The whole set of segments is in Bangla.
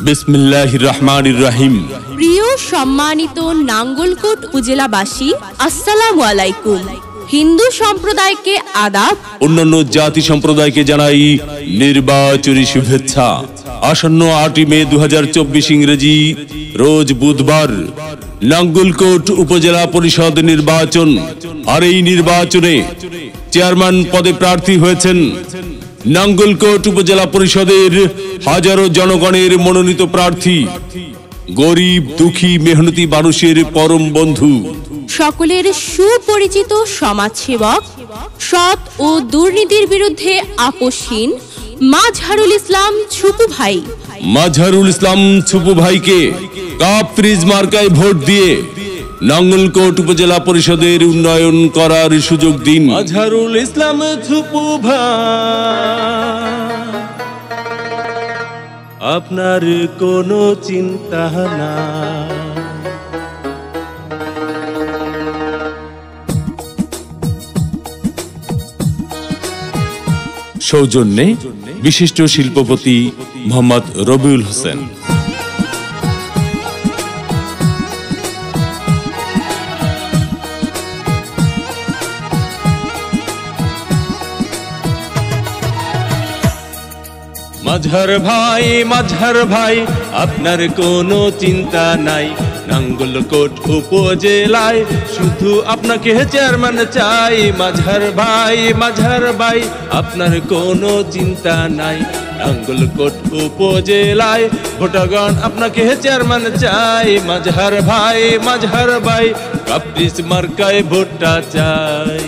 বিসমিল্লাহির রহমানির রহিম। প্রিয় সম্মানিত নাঙ্গলকোট উপজেলাবাসী, আসসালামু আলাইকুম। হিন্দু সম্প্রদায়কে আদাব, অন্যান্য জাতি সম্প্রদায়কে জানাই নির্বাচনী শুভেচ্ছা। আসন্ন 8 মে 2024 ইংরেজি রোজ বুধবার নাঙ্গলকোট উপজেলা পরিষদ নির্বাচন। আর এই নির্বাচনে চেয়ারম্যান পদে প্রার্থী হয়েছেন নাঙ্গলকোট উপজেলা পরিষদের হাজারো জনগণের মনোনীত প্রার্থী, গরিব দুঃখী মেহনতি মানুষের পরম বন্ধু, সকলের সুপরিচিত সমাজসেবক, সৎ ও দুর্নীতির বিরুদ্ধে আপোষহীন মাজহারুল ইসলাম ছুপু ভাই। মাজহারুল ইসলাম ছুপু ভাইকে কাপ ফ্রিজ মার্কায় ভোট দিয়ে নাঙ্গলকোট উপজেলা পরিষদের উন্নয়ন করার সুযোগ দিন। মাজহারুল ইসলাম ছুপু ভাই, আপনার কোনো চিন্তা না। সৌজন্যে বিশিষ্ট শিল্পপতি মোহাম্মদ রবিউল হোসেন। মাজহার ভাই আপনার কোনো চিন্তা নাই। নাঙ্গলকোট উপজেলায় শুধু আপনাকে চেয়ারম্যান চাই। মাজহার ভাই আপনার কোনো চিন্তা নাই। নাঙ্গলকোট উপজেলায় ভোটগণ আপনাকে চেয়ারম্যান চাই। মাজহার ভাই কাপ ফ্রিজ মার্কায় ভোটটা চাই।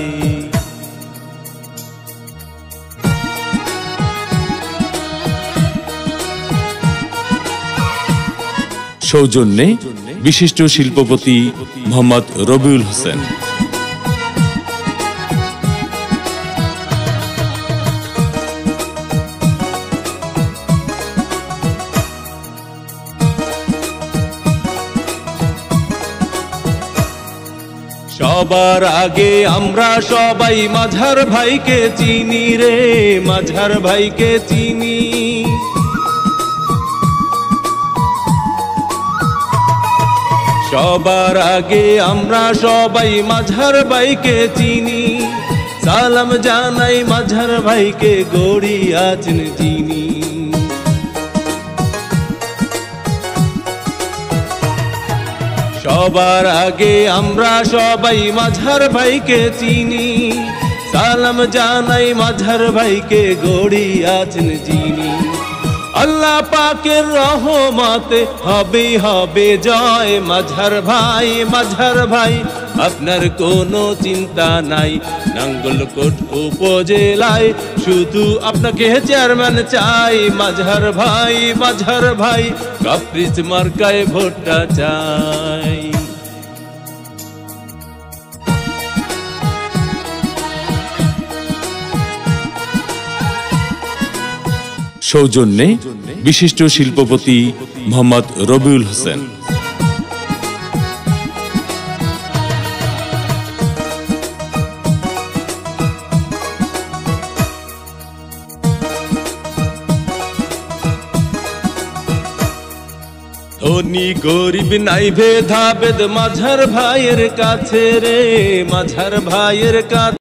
সৌজন্যে বিশিষ্ট শিল্পপতি মোহাম্মদ রবিউল হোসেন। সবার আগে আমরা সবাই মাজহার ভাইকে চিনি রে, মাজহার ভাইকে চিনি। সবার আগে আমরা সবাই মাজহার ভাইকে চিনি। সালাম জানাই মাজহার ভাইকে, গড়ি আছেন যিনি। সবার আগে আমরা সবাই মাজহার ভাইকে চিনি। সালাম জানাই মাজহার ভাইকে, গড়ি আছেন যিনি। আল্লাহ পাকের রহমতে হবে জয়। মাজহার ভাই আপনার কোনো চিন্তা নাই। নাঙ্গলকোট উপজেলায় শুধু আপনাকে চেয়ারম্যান চাই। মাজহার ভাই কাপ ফ্রিজ মার্কায় ভোটটা চাই। সৌজন্যে বিশিষ্ট শিল্পপতি মোহাম্মদ রবিউল হোসেন। ধনী গরিব নাই ভেদাভেদ মাজহার ভাইয়ের কাছে রে, মাজহার ভাইয়ের কাছে।